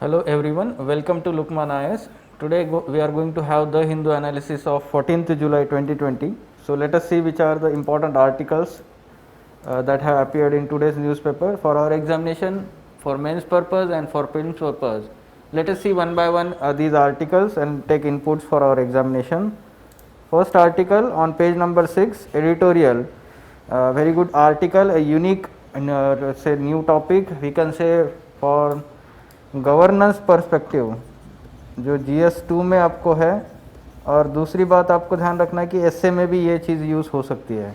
Hello everyone, welcome to Lukman IS. Today we are going to have the Hindu analysis of 14th July 2020. So let us see which are the important articles that have appeared in today's newspaper for our examination, for mains purpose and for prelims purpose. Let us see one by one these articles and take inputs for our examination. First article on page number 6, editorial. Very good article, a unique say new topic we can say for governance perspective जो GS2 में आपको है, और दूसरी बात आपको ध्यान रखना है कि एसए में भी ये चीज़ यूज़ हो सकती है,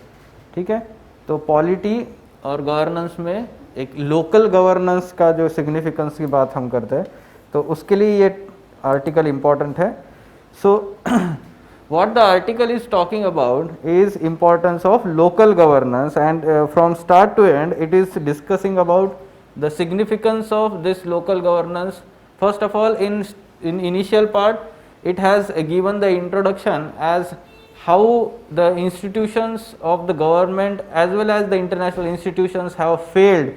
ठीक है। तो पॉलिटी और गवर्नेंस में एक लोकल गवर्नेंस का जो सिग्निफिकेंस की बात हम करते हैं, तो उसके लिए ये आर्टिकल इम्पॉर्टेंट है। सो what the article is talking about is importance of local governance, and from start to end it is discussing about the significance of this local governance. First of all, in initial part it has given the introduction as how the institutions of the government as well as the international institutions have failed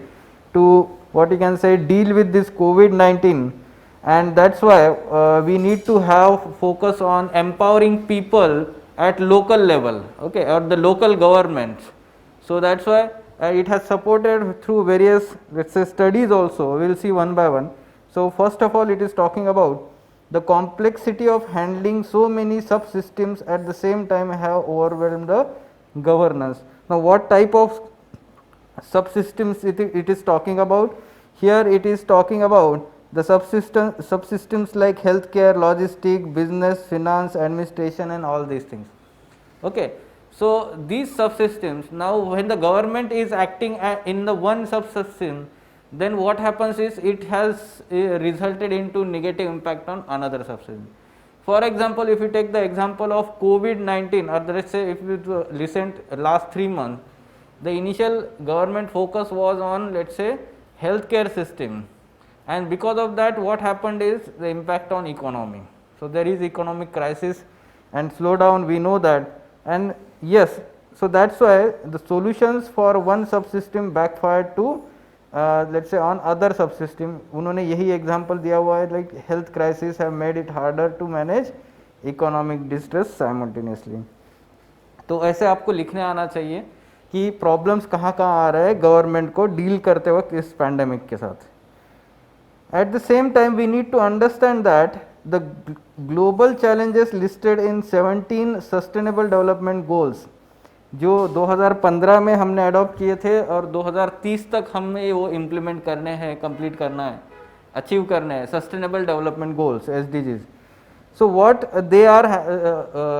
to what you can say deal with this COVID-19, and that's why we need to have focus on empowering people at local level, okay, or the local governments. So that's why it has supported through various, let's say, studies also. We will see one by one. So first of all, it is talking about the complexity of handling so many subsystems at the same time have overwhelmed the governance. Now what type of subsystems it is talking about? Here it is talking about the subsystems like healthcare, logistics, business, finance, administration and all these things, okay. So these subsystems, now when the government is acting in the one subsystem, then what happens is it has resulted into negative impact on another subsystem. For example, if you take the example of COVID-19, or let's say if you listen last 3 months, the initial government focus was on, let's say, healthcare system, and because of that what happened is the impact on economy. So there is economic crisis and slowdown, we know that, and yes, so that's why the solutions for one subsystem backfired to let's say on other subsystem. उन्होंने यही example दिया हुआ है, like health crisis have made it harder to manage economic distress simultaneously. तो ऐसे आपको लिखने आना चाहिए कि प्रॉब्लम्स कहाँ कहाँ आ रहे हैं गवर्नमेंट को डील करते वक्त इस पैंडेमिक के साथ. At the same time, we need to understand that the global challenges listed in 17 sustainable development goals जो 2015 में हमने अडॉप्ट किए थे और 2030 तक हमें वो इम्प्लीमेंट करने हैं, कंप्लीट करना है, अचीव करने हैं, sustainable development goals SDGs. So what they are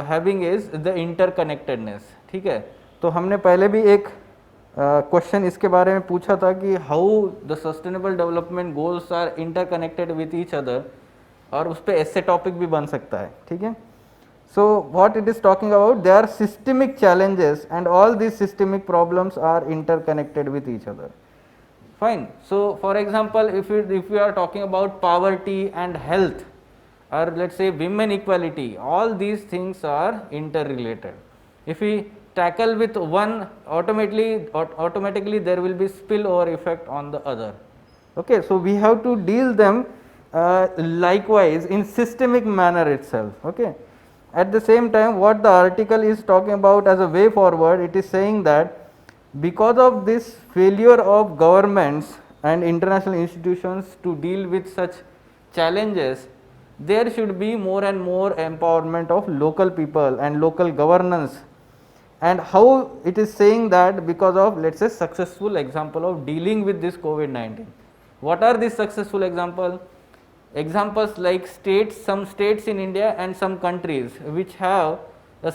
having is the interconnectedness, ठीक है. तो हमने पहले भी एक क्वेश्चन इसके बारे में पूछा था कि how the sustainable development goals are interconnected with each other, और उस पर ऐसे टॉपिक भी बन सकता है, ठीक है. So what it is talking about, they are systemic challenges and all these systemic problems are interconnected with each other. Fine. So for example, if we are talking about poverty and health, or let's say women equality, all these things are interrelated. If we tackle with one, automatically there will be spillover effect on the other. Okay, so we have to deal them likewise in systemic manner itself. Okay. At the same time, what the article is talking about as a way forward, it is saying that because of this failure of governments and international institutions to deal with such challenges, there should be more and more empowerment of local people and local governance. And how it is saying that because of, let's say, successful example of dealing with this COVID-19. What are these successful examples? Examples like some states in India and some countries which have a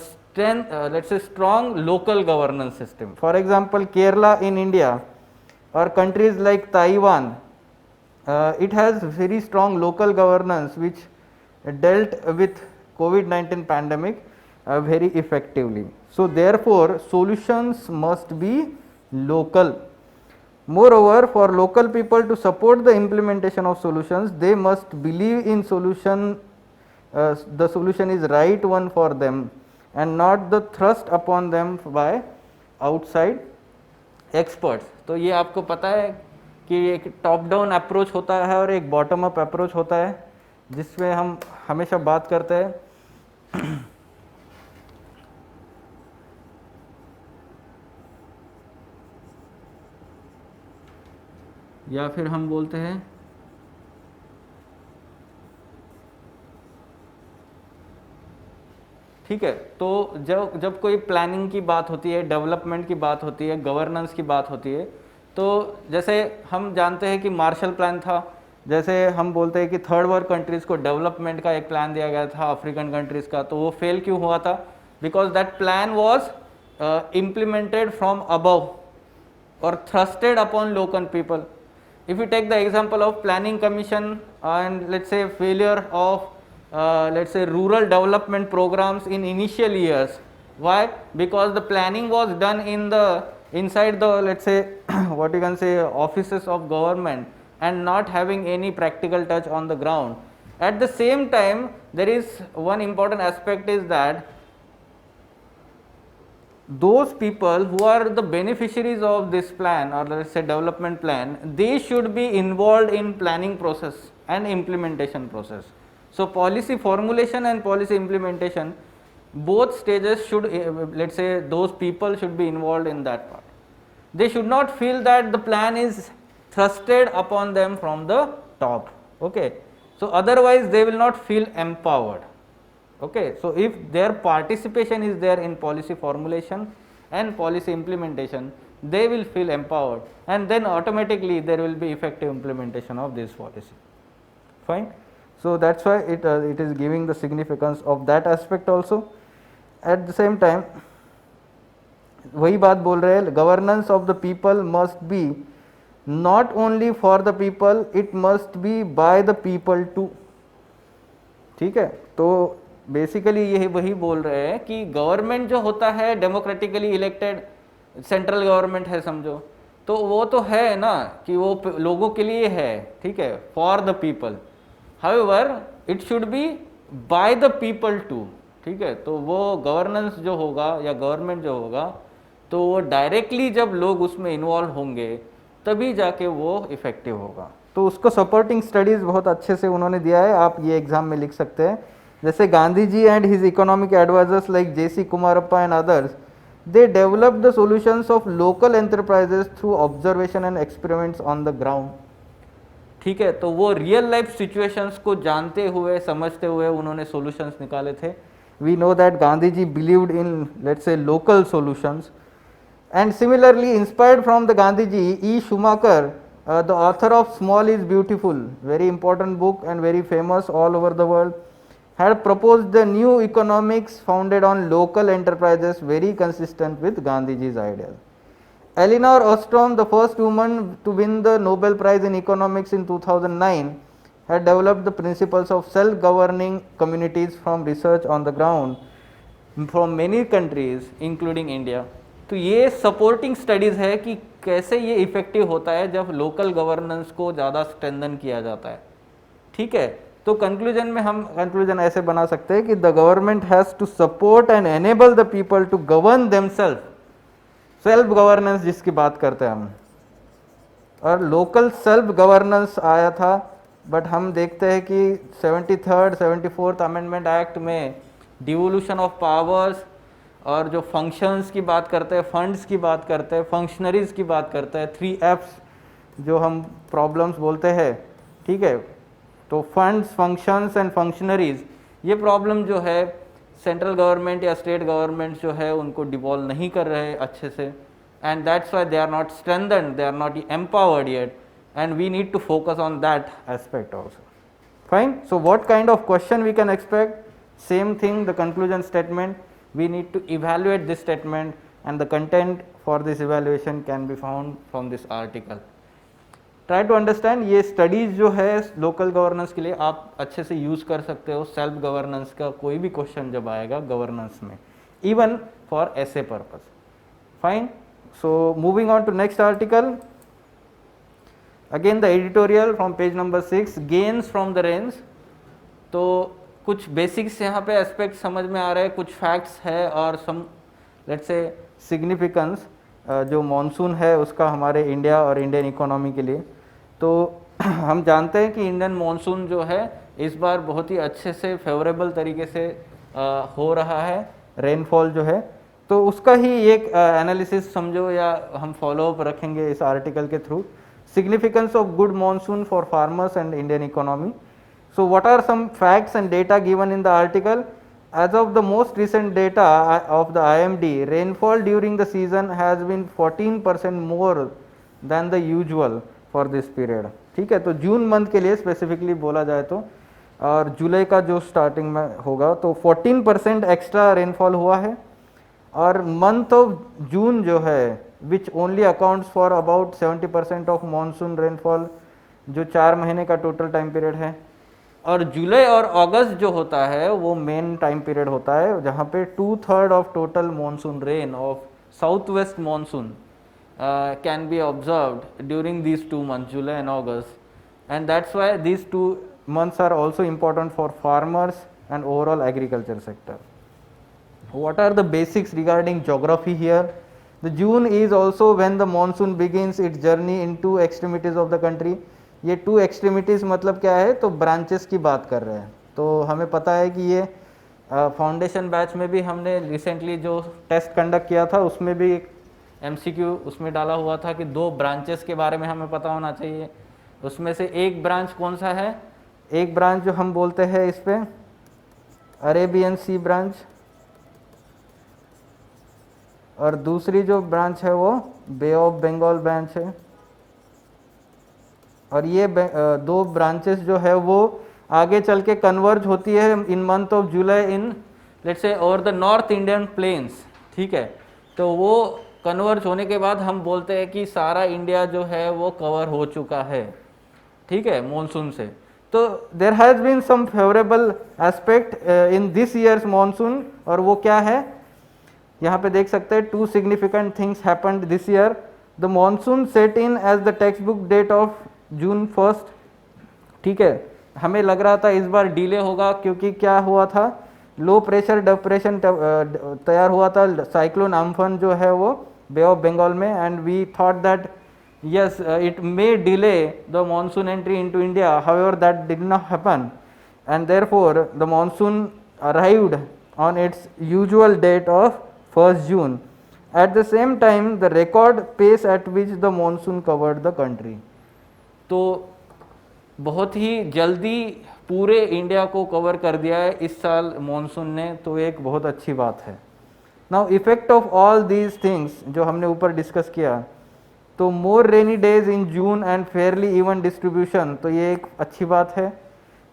let's say strong local governance system. For example, Kerala in India or countries like Taiwan, it has very strong local governance which dealt with COVID-19 pandemic very effectively. So therefore, solutions must be local. Moreover, for local people to support the implementation of solutions, they must believe in solution, the solution is right one for them and not the thrust upon them by outside experts. तो ये आपको पता है कि एक top down approach होता है और एक बॉटम अप अप्रोच होता है, जिसमें हम हमेशा बात करते हैं या फिर हम बोलते हैं ठीक है। तो जब जब कोई प्लानिंग की बात होती है, डेवलपमेंट की बात होती है, गवर्नेंस की बात होती है, तो जैसे हम जानते हैं कि मार्शल प्लान था, जैसे हम बोलते हैं कि थर्ड वर्ल्ड कंट्रीज़ को डेवलपमेंट का एक प्लान दिया गया था अफ्रीकन कंट्रीज़ का, तो वो फेल क्यों हुआ था? Because that plan was implemented from above or thrusted upon local people. If you take the example of planning commission and let's say failure of let's say rural development programs in initial years, why? Because the planning was done in the inside the let's say what you can say offices of government and not having any practical touch on the ground. At the same time, there is one important aspect is that those people who are the beneficiaries of this plan or let's say development plan, they should be involved in planning process and implementation process. So policy formulation and policy implementation, both stages should let's say those people should be involved in that part. They should not feel that the plan is thrusted upon them from the top. Okay, so otherwise they will not feel empowered. Okay, so if their participation is there in policy formulation and policy implementation, they will feel empowered, and then automatically there will be effective implementation of this policy. Fine. So that's why it is giving the significance of that aspect also. At the same time, वही बात बोल रहे हैं, governance of the people must be not only for the people, it must be by the people too. ठीक है, तो basically ये वही बोल रहे हैं कि गवर्नमेंट जो होता है डेमोक्रेटिकली इलेक्टेड सेंट्रल गवर्नमेंट है समझो, तो वो तो है ना कि वो लोगों के लिए है, ठीक है, for the people. However it should be by the people too. ठीक है, तो वो गवर्नेंस जो होगा या गवर्नमेंट जो होगा, तो वो डायरेक्टली जब लोग उसमें इन्वॉल्व होंगे तभी जाके वो इफेक्टिव होगा. तो उसको सपोर्टिंग स्टडीज बहुत अच्छे से उन्होंने दिया है, आप ये एग्जाम में लिख सकते हैं. जैसे Gandhi ji and his economic advisers like J.C. Kumarappa and others, they develop the solutions of local enterprises through observation and experiments on the ground. ठीक है, तो वो रियल लाइफ सिचुएशंस को जानते हुए समझते हुए उन्होंने सॉल्यूशंस निकाले थे. We know that Gandhi ji believed in let's say local solutions. And similarly inspired from the Gandhi ji, E. Schumacher, the author of Small is Beautiful, very important book and very famous all over the world, had proposed the new economics founded on local enterprises, very consistent with Gandhiji's ideas. Elinor Ostrom, the first woman to win the Nobel Prize in Economics in 2009, had developed the principles of self-governing communities from research on the ground from many countries including India. तो ये supporting studies है कि कैसे ये effective होता है जब local governance को ज़्यादा स्ट्रेंथन किया जाता है. ठीक है, तो कंक्लूजन में हम कंक्लूजन ऐसे बना सकते हैं कि the government has to support and enable the people to govern themselves. Self governance जिसकी बात करते हैं हम, और लोकल सेल्फ गवर्नेंस आया था, बट हम देखते हैं कि 73rd 74th अमेंडमेंट एक्ट में डिवोल्यूशन ऑफ पावर्स और जो फंक्शंस की बात करते हैं, फंड्स की बात करते हैं, फंक्शनरीज की बात करते हैं, 3Fs जो हम प्रॉब्लम्स बोलते हैं. ठीक है, तो फंड्स, फंक्शंस एंड फंक्शनरीज, ये प्रॉब्लम जो है सेंट्रल गवर्नमेंट या स्टेट गवर्नमेंट जो है उनको डिवॉल्व नहीं कर रहे अच्छे से, and that's why they are not strengthened, they are not empowered yet, and we need to focus on that aspect also. Fine. So what kind of question we can expect? Same thing, the conclusion statement. We need to evaluate this statement and the content for this evaluation can be found from this article. Try to understand, ये studies जो है local governance के लिए आप अच्छे से use कर सकते हो. self governance का कोई भी question जब आएगा governance में, even for essay purpose. Fine. So moving on to next article. Again the editorial from page number 6, gains from the rains. तो कुछ बेसिक्स यहाँ पे एस्पेक्ट समझ में आ रहे हैं, कुछ फैक्ट्स है और सम लेट्स से सिग्निफिकेंस जो मॉनसून है उसका हमारे इंडिया और इंडियन इकोनॉमी के लिए. तो हम जानते हैं कि इंडियन मॉनसून जो है इस बार बहुत ही अच्छे से फेवरेबल तरीके से हो रहा है, रेनफॉल जो है, तो उसका ही एक एनालिसिस समझो या हम फॉलो अप रखेंगे इस आर्टिकल के through. Significance of good monsoon for farmers and Indian economy. So what are some facts and data given in the article? As of the most recent data of the IMD, rainfall during the season has been 14% more than the usual for this period. ठीक है, तो June month के लिए specifically बोला जाए तो, और जुलाई का जो स्टार्टिंग में होगा तो 14% एक्स्ट्रा रेनफॉल हुआ है। और मंथ ऑफ जून जो है which only accounts for about 70% of monsoon rainfall, जो 4 महीने का टोटल टाइम पीरियड है। और जुलाई और अगस्त जो होता है वो मेन टाइम पीरियड होता है जहाँ पे 2/3 of total monsoon rain of south west monsoon can be observed during these 2 months, July and August, and that's why these 2 months are also important for farmers and overall agriculture sector. What are the basics regarding geography here? The June is also when the monsoon begins its journey in 2 extremities of the country. ये 2 extremities मतलब क्या है, तो branches की बात कर रहे हैं। तो हमें पता है कि ये फाउंडेशन बैच में भी हमने रिसेंटली जो टेस्ट कंडक्ट किया था उसमें भी एक MCQ उसमें डाला हुआ था कि 2 ब्रांचेस के बारे में हमें पता होना चाहिए। उसमें से एक ब्रांच कौन सा है, एक ब्रांच जो हम बोलते हैं इस पे अरेबियन सी ब्रांच, और दूसरी जो ब्रांच है वो बे ऑफ बंगाल ब्रांच है। और ये 2 ब्रांचेस जो है वो आगे चल के कन्वर्ज होती है इन month of July in let's से over the north Indian plains. ठीक है, तो वो कन्वर्ज होने के बाद हम बोलते हैं कि सारा इंडिया जो है वो कवर हो चुका है, ठीक है, मॉनसून से। तो there has been some favourable aspect in this years monsoon, और वो क्या है यहाँ पे देख सकते हैं। 2 significant things happened this year. The monsoon set in as the textbook date of June 1st. ठीक है, हमें लग रहा था इस बार डिले होगा क्योंकि क्या हुआ था, लो प्रेशर डिप्रेशन तैयार हुआ था, साइक्लोन अम्फन जो है वो बे ऑफ बंगाल में, and we thought that yes it may delay the monsoon entry into India. However, that did not happen, and therefore the monsoon arrived on its usual date of 1st June. At the same time, the record pace at which the monsoon covered the country. तो बहुत ही जल्दी पूरे India को cover कर दिया है इस साल मॉनसून ने, तो एक बहुत अच्छी बात है। Now effect of all these things जो हमने ऊपर डिस्कस किया, तो more rainy days in June and fairly even distribution, तो ये एक अच्छी बात है।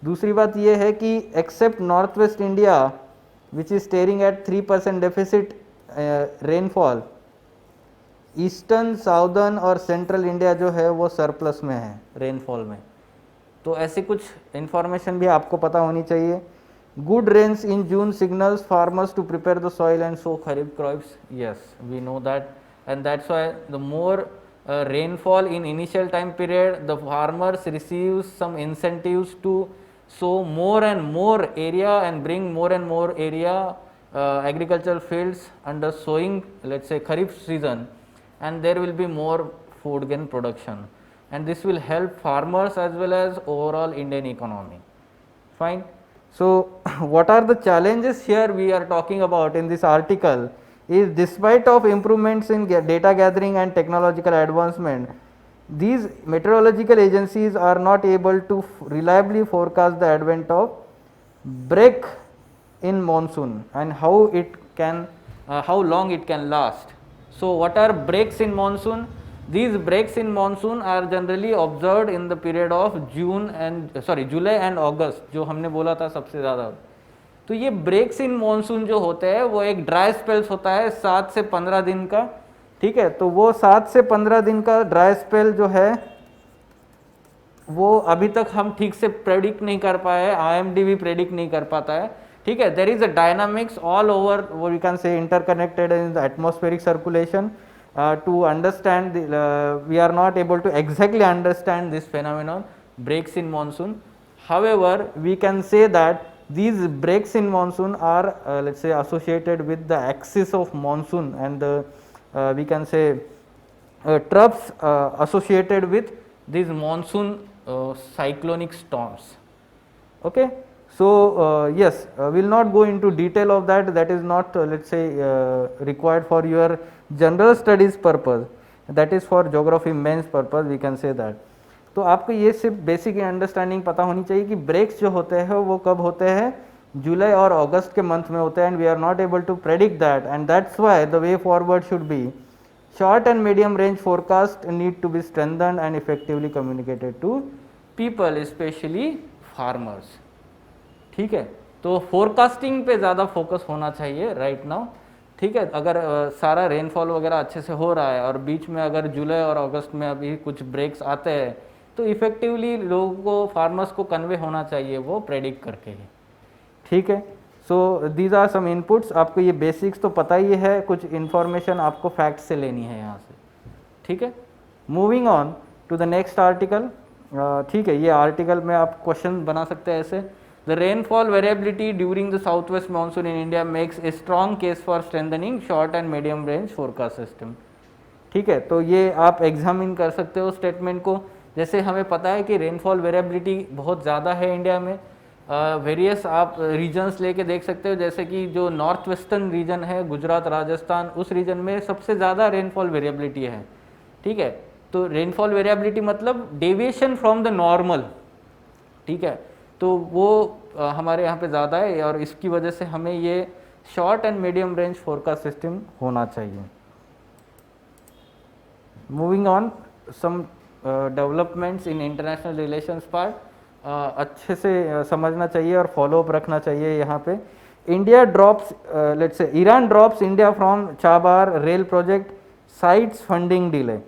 दूसरी बात ये है कि except north west India which is staring at 3% deficit rainfall, eastern southern और सेंट्रल इंडिया जो है वो सरप्लस में है रेनफॉल में। तो ऐसी कुछ इन्फॉर्मेशन भी आपको पता होनी चाहिए। Good rains in June signals farmers to prepare the soil and sow kharif crops, yes we know that, and that's why the more rainfall in initial time period, the farmers receive some incentives to sow more and more area and bring more and more area agricultural fields under sowing, let's say kharif season, and there will be more food grain production, and this will help farmers as well as overall Indian economy. Fine. So what are the challenges here we are talking about in this article is, despite of improvements in data gathering and technological advancement, these meteorological agencies are not able to reliably forecast the advent of break in monsoon and how it can how long it can last. So what are breaks in monsoon? These breaks in monsoon are generally observed in the period of July and August, जो हमने बोला था सबसे ज़्यादा। तो ये breaks इन monsoon जो होते हैं वो एक ड्राई स्पेल्स होता है 7 से 15 दिन का, ठीक है। तो वो 7 से 15 दिन का ड्राई स्पेल जो है वो अभी तक हम ठीक से प्रेडिक्ट नहीं कर पाए, IMD भी प्रेडिक्ट नहीं कर पाता है, ठीक है। There is a dynamics all over, वो we can say interconnected in the atmospheric circulation to understand, we are not able to exactly understand this phenomenon breaks in monsoon. However, we can say that these breaks in monsoon are let's say associated with the axis of monsoon and the we can say troughs associated with these monsoon cyclonic storms. Okay, so yes, we'll not go into detail of that. That is not let's say required for your general studies purpose. That is for geography mains purpose, we can say that. तो आपको ये सिर्फ basic understanding पता होनी चाहिए कि breaks जो होते हैं वो कब होते हैं, जुलाई और अगस्त के मंथ में होते हैं, and we are not able to predict that, and that's why the way forward should be short and medium range forecast need to be strengthened and effectively communicated to people, especially farmers. ठीक है, तो forecasting पे ज़्यादा focus होना चाहिए right now. ठीक है, अगर सारा रेनफॉल वगैरह अच्छे से हो रहा है और बीच में अगर जुलाई और अगस्त में अभी कुछ ब्रेक्स आते हैं तो इफेक्टिवली लोगों को, फार्मर्स को कन्वे होना चाहिए वो प्रेडिक्ट करके ही. ठीक है, so these are some inputs. आपको ये बेसिक्स तो पता ही है, कुछ इन्फॉर्मेशन आपको फैक्ट से लेनी है यहाँ से. ठीक है, moving on to the next article. ठीक है, ये आर्टिकल में आप क्वेश्चन बना सकते हैं ऐसे. The rainfall variability during the south west monsoon in India makes a strong case for strengthening short and medium range forecast system. ठीक है, तो ये आप एग्जामिन कर सकते हो स्टेटमेंट को. जैसे हमें पता है कि रेनफॉल वेरिएबिलिटी बहुत ज़्यादा है इंडिया में. वेरियस आप रीजन्स लेके देख सकते हो, जैसे कि जो नॉर्थ वेस्टर्न रीजन है, गुजरात, राजस्थान, उस रीजन में सबसे ज़्यादा रेनफॉल वेरिएबिलिटी है. ठीक है, तो रेनफॉल वेरिएबिलिटी मतलब डेविएशन फ्रॉम द नॉर्मल. ठीक है, तो वो हमारे यहाँ पे ज़्यादा है और इसकी वजह से हमें ये short and medium range forecast system होना चाहिए. Moving on, some developments in international relations part. अच्छे से समझना चाहिए और फॉलोअप रखना चाहिए यहाँ पे. India drops, let's say Iran drops India from Chabahar rail project, sites funding delay.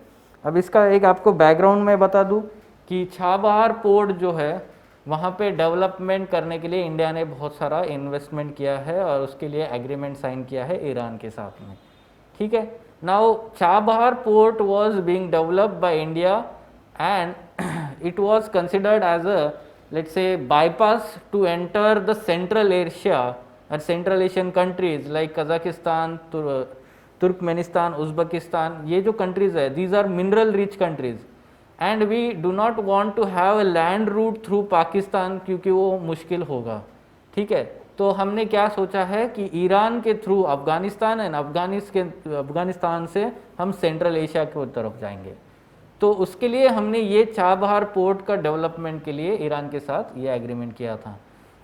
अब इसका एक आपको बैकग्राउंड में बता दूँ कि चाबार पोर्ट जो है वहाँ पे डेवलपमेंट करने के लिए इंडिया ने बहुत सारा इन्वेस्टमेंट किया है और उसके लिए एग्रीमेंट साइन किया है ईरान के साथ में. ठीक है, now Chabahar port was being developed by India and it was considered as a let's say bypass to enter the Central Asia or Central Asian countries like Kazakhstan, Turkmenistan, Uzbekistan. ये जो countries है, these are mineral rich countries and we do not want to have a land route through Pakistan क्योंकि वो मुश्किल होगा. ठीक है, तो हमने क्या सोचा है कि ईरान के थ्रू अफगानिस्तान एंड अफगानिस्तान से हम सेंट्रल एशिया की तरफ जाएंगे. तो उसके लिए हमने ये चाबहार पोर्ट का डेवलपमेंट के लिए ईरान के साथ ये एग्रीमेंट किया था.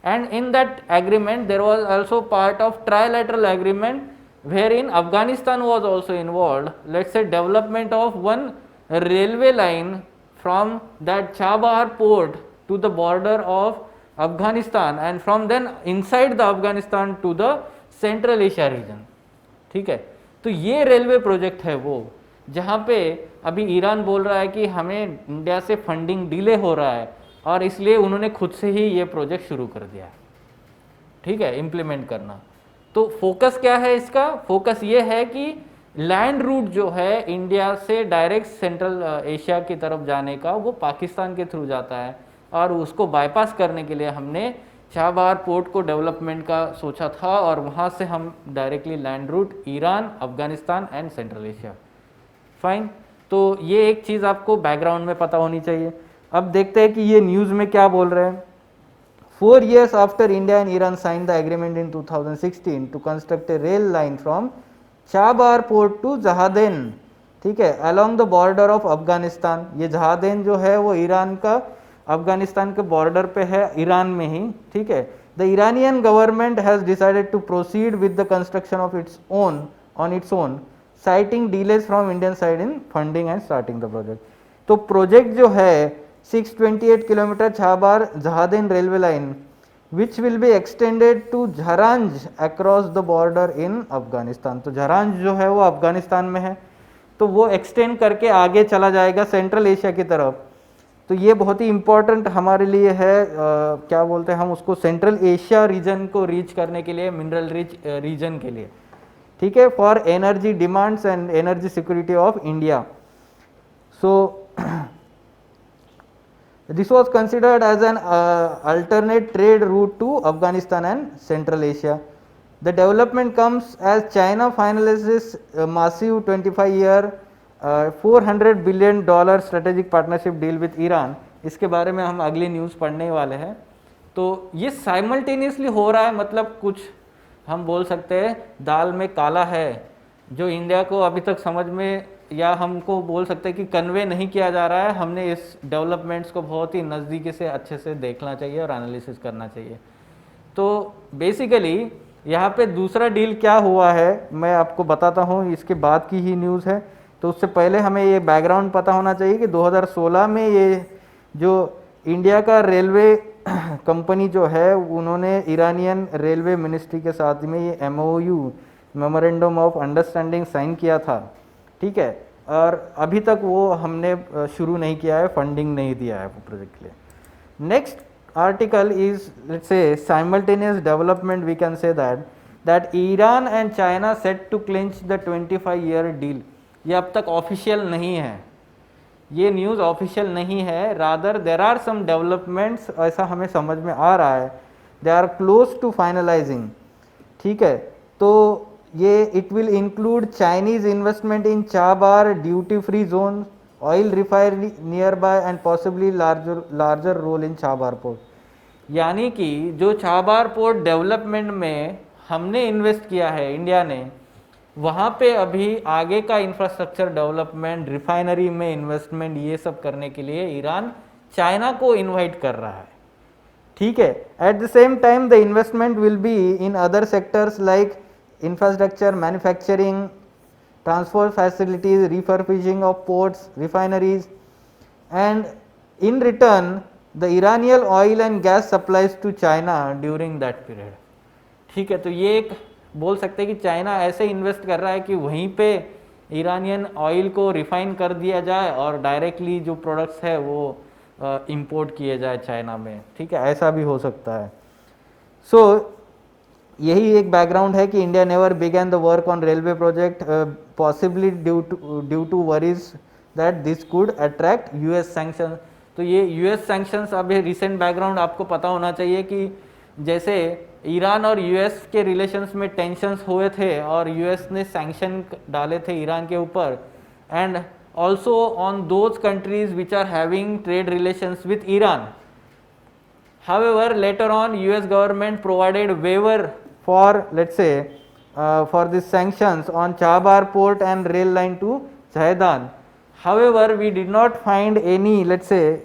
And in that agreement there was also part of trilateral agreement wherein Afghanistan was also involved. Let's say development of one railway line from that Chabahar port to the border of Afghanistan and from then inside the Afghanistan to the Central Asia region. ठीक है, तो ये railway project है वो जहाँ पे अभी Iran बोल रहा है कि हमें इंडिया से फंडिंग डिले हो रहा है और इसलिए उन्होंने खुद से ही ये प्रोजेक्ट शुरू कर दिया है. ठीक है, इम्प्लीमेंट करना. तो फोकस क्या है इसका? फोकस ये है कि लैंड रूट जो है इंडिया से डायरेक्ट सेंट्रल एशिया की तरफ जाने का वो पाकिस्तान के थ्रू जाता है और उसको बाईपास करने के लिए हमने चाबहार पोर्ट को डेवलपमेंट का सोचा था और वहाँ से हम directly land route Iran, Afghanistan and central Asia. Fine, तो ये एक चीज़ आपको बैकग्राउंड में पता होनी चाहिए. अब देखते हैं कि ये न्यूज़ में क्या बोल रहे हैं. 4 years after India and Iran signed the agreement in 2016 to construct a rail line from Chabahar port to Zahedan. ठीक है, along the border of Afghanistan. ये जहादेन जो है वो ईरान का अफगानिस्तान के बॉर्डर पे है, ईरान में ही. ठीक है, the Iranian government has decided to proceed with the construction of its own on its own, citing delays from Indian side in funding and starting the project. तो प्रोजेक्ट जो है 628 kilometre Chabahar Zahedan railway line which will be extended to Zaranj across the border in Afghanistan. तो Zaranj जो है वो अफगानिस्तान में है, तो वो एक्सटेंड करके आगे चला जाएगा सेंट्रल एशिया की तरफ. तो ये बहुत ही इंपॉर्टेंट हमारे लिए है. क्या बोलते हैं हम उसको, सेंट्रल एशिया रीजन को रीच करने के लिए, मिनरल रिच रीजन के लिए. ठीक है, for energy demands and energy security of India. So this was considered as an alternate trade route to Afghanistan and Central Asia. The development comes as China finalizes a massive 25-year $400 billion strategic partnership deal with Iran, इसके बारे में हम अगली news पढ़ने वाले हैं। तो ये साइमल्टेनियसली हो रहा है, मतलब कुछ हम बोल सकते हैं दाल में काला है, जो इंडिया को अभी तक समझ में, या हमको बोल सकते हैं कि कन्वे नहीं किया जा रहा है। हमने इस डेवलपमेंट्स को बहुत ही नज़दीकी से अच्छे से देखना चाहिए और एनालिसिस करना चाहिए। तो बेसिकली यहाँ पे दूसरा डील क्या हुआ है मैं आपको बताता हूँ, इसके बाद की ही न्यूज़ है। तो उससे पहले हमें ये बैकग्राउंड पता होना चाहिए कि 2016 में ये जो इंडिया का रेलवे कंपनी जो है, उन्होंने ईरानियन रेलवे मिनिस्ट्री के साथ में ये MOU, memorandum of understanding, sign किया था। ठीक है, और अभी तक वो हमने शुरू नहीं किया है, फंडिंग नहीं दिया है वो प्रोजेक्ट के लिए। Next article is, let's say, simultaneous development. We can say that Iran and China set to clinch the 25-year deal. ये अब तक ऑफिशियल नहीं है, ये न्यूज़ ऑफिशियल नहीं है, rather there are some developments, ऐसा हमें समझ में आ रहा है, they are close to finalising. ठीक है, तो ये it will include Chinese investment in Chabahar duty free zone, oil refinery near by and possibly larger role in Chabahar port. यानी कि जो चाबार पोर्ट डेवलपमेंट में हमने इन्वेस्ट किया है इंडिया ने, वहाँ पे अभी आगे का इंफ्रास्ट्रक्चर डेवलपमेंट, रिफाइनरी में इन्वेस्टमेंट, ये सब करने के लिए ईरान चाइना को इनवाइट कर रहा है। ठीक है, at the same time the investment will be in other sectors like infrastructure, manufacturing, transport facilities, refurbishing of ports, refineries, and in return the Iranian oil and gas supplies to China during that period. ठीक है, तो ये एक बोल सकते हैं कि China ऐसे इन्वेस्ट कर रहा है कि वहीं पे ईरानियन ऑयल को रिफाइन कर दिया जाए और डायरेक्टली जो प्रोडक्ट्स है वो इंपोर्ट किए जाए चाइना में। ठीक है, ऐसा भी हो सकता है। सो यही एक बैकग्राउंड है कि India never began the work on railway project, possibly due to worries that this could attract US sanction. तो ये यूएस सैंक्शंस, अभी रिसेंट बैकग्राउंड आपको पता होना चाहिए कि जैसे ईरान और यूएस के रिलेशंस में टेंशंस हुए थे और यूएस ने सैंक्शन डाले थे ईरान के ऊपर, and also on those countries which are having trade relations with Iran. However, later on US government provided waiver for, let's say, for the sanctions on Chabar port and rail line to Jaidan. However, we did not find any, let's say,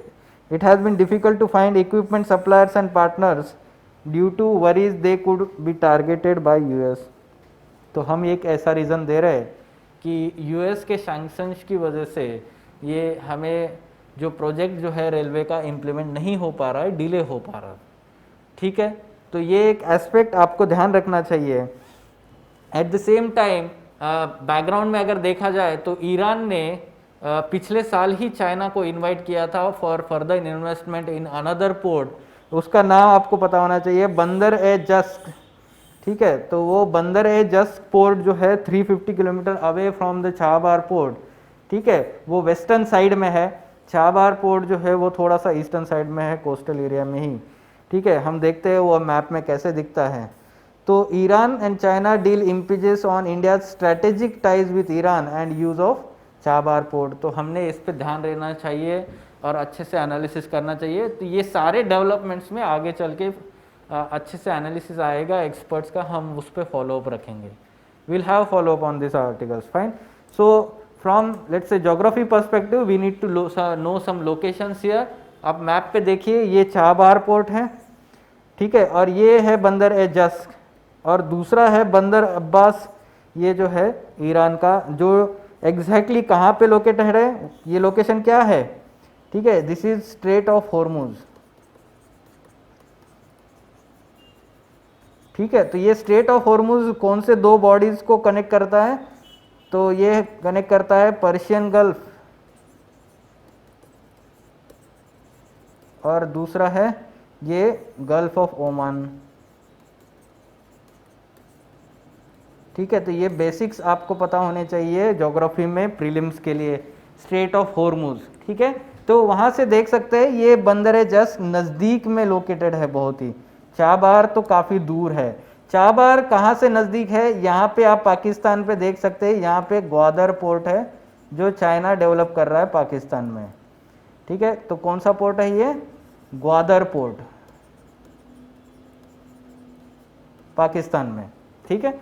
it has been difficult to find equipment suppliers and partners due to worries they could be targeted by US. तो हम एक ऐसा reason दे रहे हैं कि US के sanctions की वजह से ये हमें जो प्रोजेक्ट जो है रेलवे का इम्प्लीमेंट नहीं हो पा रहा है, डिले हो पा रहा है। ठीक है, तो ये एक एस्पेक्ट आपको ध्यान रखना चाहिए। At the same time background में अगर देखा जाए तो ईरान ने पिछले साल ही चाइना को इनवाइट किया था for further investment in another port. उसका नाम आपको पता होना चाहिए, बंदर ए जस्क। ठीक है, तो वो बंदर ए जस्क पोर्ट जो है 350 kilometre away from the Chabahar port. ठीक है, वो वेस्टर्न साइड में है, चाबार पोर्ट जो है वो थोड़ा सा ईस्टर्न साइड में है, कोस्टल एरिया में ही। ठीक है, हम देखते हैं वो मैप में कैसे दिखता है। तो Iran and China deal impinges on India strategic ties with Iran and use of Chabahar port. तो हमने इस पर ध्यान देना चाहिए और अच्छे से एनालिसिस करना चाहिए। तो ये सारे डेवलपमेंट्स में आगे चल के अच्छे से एनालिसिस आएगा एक्सपर्ट्स का, हम उस पर फॉलोअप रखेंगे। Will have follow up on this articles, fine. So from, let's say, geography perspective, we need to know some locations here. आप मैप पे देखिए, ये चाबार पोर्ट है। ठीक है, और ये है बंदर ए जस्क, और दूसरा है बंदर अब्बास, ये जो है ईरान का, जो एग्जैक्टली कहाँ पे लोकेटेड है, ये लोकेशन क्या है। ठीक है, this is straight of Hormuz. ठीक है, तो ये स्ट्रेट ऑफ हॉर्मुज कौन से दो बॉडीज को कनेक्ट करता है, तो ये कनेक्ट करता है पर्शियन गल्फ, और दूसरा है ये गल्फ ऑफ ओमान। ठीक है, तो ये बेसिक्स आपको पता होने चाहिए ज्योग्राफी में प्रीलिम्स के लिए, स्ट्रेट ऑफ हॉर्मुज। ठीक है, तो वहाँ से देख सकते हैं ये बंदर जस्ट नज़दीक में लोकेटेड है बहुत ही, चाबार तो काफ़ी दूर है। चाबार कहाँ से नज़दीक है, यहाँ पे आप पाकिस्तान पे देख सकते हैं, यहाँ पे ग्वादर पोर्ट है, जो चाइना डेवलप कर रहा है पाकिस्तान में, ठीक है। तो कौन सा पोर्ट है ये? ग्वादर पोर्ट, पाकिस्तान में, ठीक है।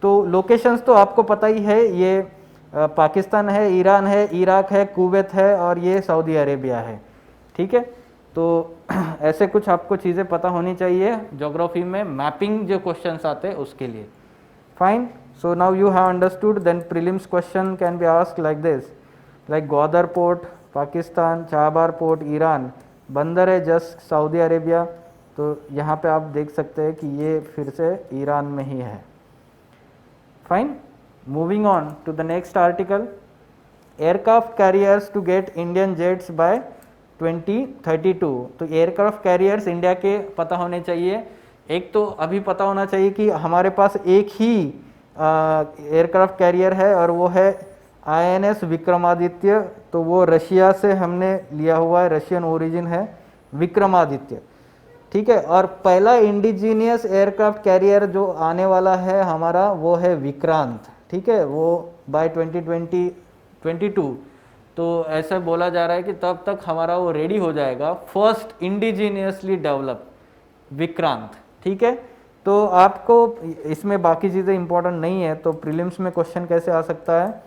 तो लोकेशंस तो आपको पता ही है, ये पाकिस्तान है, ईरान है, इराक है, कुवैत है और ये सऊदी अरेबिया है, ठीक है। तो ऐसे कुछ आपको चीज़ें पता होनी चाहिए ज्योग्राफी में, मैपिंग जो क्वेश्चंस आते हैं उसके लिए। Fine, so now you have understood, then prelims question can be asked like this, like Gwadar port Pakistan, Chabahar port Iran, बंदर है जस्ट सऊदी अरेबिया। तो यहाँ पे आप देख सकते हैं कि ये फिर से ईरान में ही है। Fine, moving on to the next article, aircraft carriers to get Indian jets by 2032। तो एयरक्राफ्ट कैरियर्स इंडिया के पता होने चाहिए। एक तो अभी पता होना चाहिए कि हमारे पास एक ही एयरक्राफ्ट कैरियर है और वो है INS विक्रमादित्य। तो वो रशिया से हमने लिया हुआ है, रशियन ओरिजिन है विक्रमादित्य, ठीक है। और पहला इंडिजीनियस एयरक्राफ्ट कैरियर जो आने वाला है हमारा वो है विक्रांत, ठीक है, वो बाय 2022। तो ऐसा बोला जा रहा है कि तब तक हमारा वो रेडी हो जाएगा, फर्स्ट इंडिजीनियसली डेवलप विक्रांत, ठीक है। तो आपको इसमें बाकी चीज़ें इंपॉर्टेंट नहीं है, तो प्रीलिम्स में क्वेश्चन कैसे आ सकता है,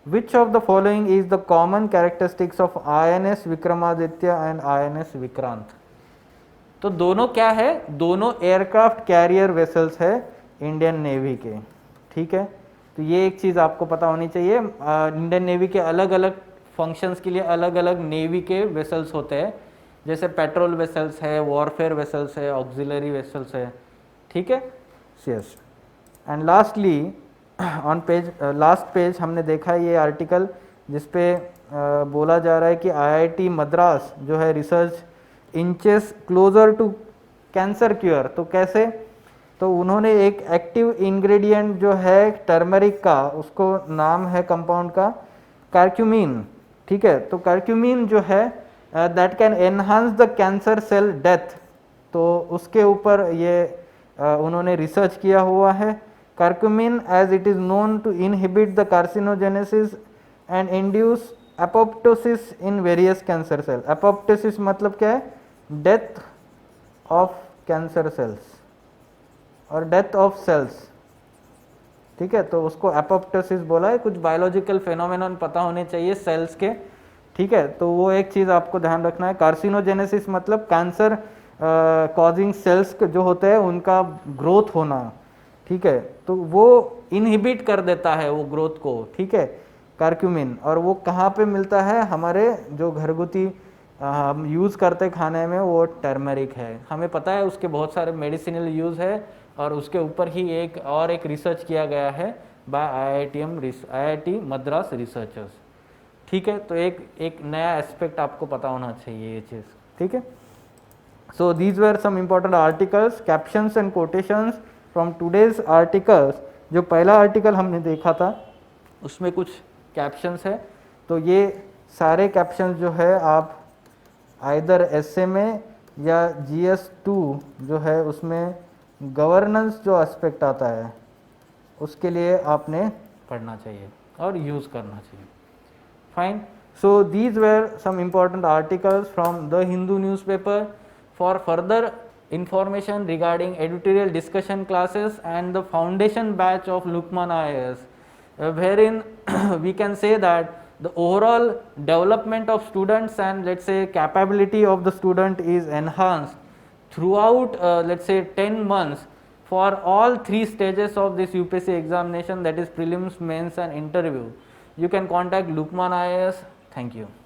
which of the following is the common characteristics of INS Vikramaditya and INS Vikrant. तो दोनों क्या है, दोनों एयरक्राफ्ट कैरियर वेसल्स है इंडियन नेवी के, ठीक है। तो ये एक चीज़ आपको पता होनी चाहिए, इंडियन नेवी के अलग अलग फंक्शंस के लिए अलग अलग नेवी के वेसल्स होते हैं, जैसे पेट्रोल वेसल्स है, वॉरफेयर वेसल्स है, ऑक्सिलरी वेसल्स है, ठीक है। Yes, and lastly on page, last page हमने देखा है ये आर्टिकल जिसपे बोला जा रहा है कि IIT मद्रास जो है research inches closer to cancer cure. तो कैसे, तो उन्होंने एक एक्टिव इंग्रेडिएंट जो है टर्मरिक का, उसको नाम है कंपाउंड का कर्क्यूमिन, ठीक है। तो कर्क्यूमिन जो है that can enhance the cancer cell death, तो उसके ऊपर ये उन्होंने रिसर्च किया हुआ है। Curcumin as it is known to inhibit the carcinogenesis and induce apoptosis in various cancer cell. Apoptosis मतलब क्या है, डेथ ऑफ कैंसर सेल्स और डेथ ऑफ सेल्स, ठीक है। तो उसको एपोप्टोसिस बोला है। कुछ बायोलॉजिकल फेनोमेनन पता होने चाहिए सेल्स के, ठीक है। तो वो एक चीज़ आपको ध्यान रखना है। कार्सिनोजेनेसिस मतलब कैंसर कॉजिंग सेल्स जो होते हैं उनका ग्रोथ होना, ठीक है। तो वो इनहिबिट कर देता है वो ग्रोथ को, ठीक है, कर्क्यूमिन। और वो कहाँ पे मिलता है, हमारे जो घरगुती हम यूज़ करते खाने में, वो टर्मरिक है। हमें पता है उसके बहुत सारे मेडिसिनल यूज़ है और उसके ऊपर ही एक रिसर्च किया गया है बाय IIT मद्रास रिसर्चर्स, ठीक है। तो एक नया एस्पेक्ट आपको पता होना चाहिए ये चीज़, ठीक है। So these were some important articles, captions and quotations from today's articles. जो पहला आर्टिकल हमने देखा था उसमें कुछ कैप्शंस है, तो ये सारे कैप्शंस जो है आप आइदर essay में या GS2 जो है उसमें गवर्नेंस जो एस्पेक्ट आता है उसके लिए आपने पढ़ना चाहिए और यूज़ करना चाहिए। Fine, so these were some important articles from the Hindu newspaper. For further information regarding editorial discussion classes and the foundation batch of Lukman IAS, wherein we can say that the overall development of students and let's say capability of the student is enhanced throughout let's say 10 months for all 3 stages of this UPSC examination, that is prelims, mains and interview. You can contact Lukman IAS. Thank you.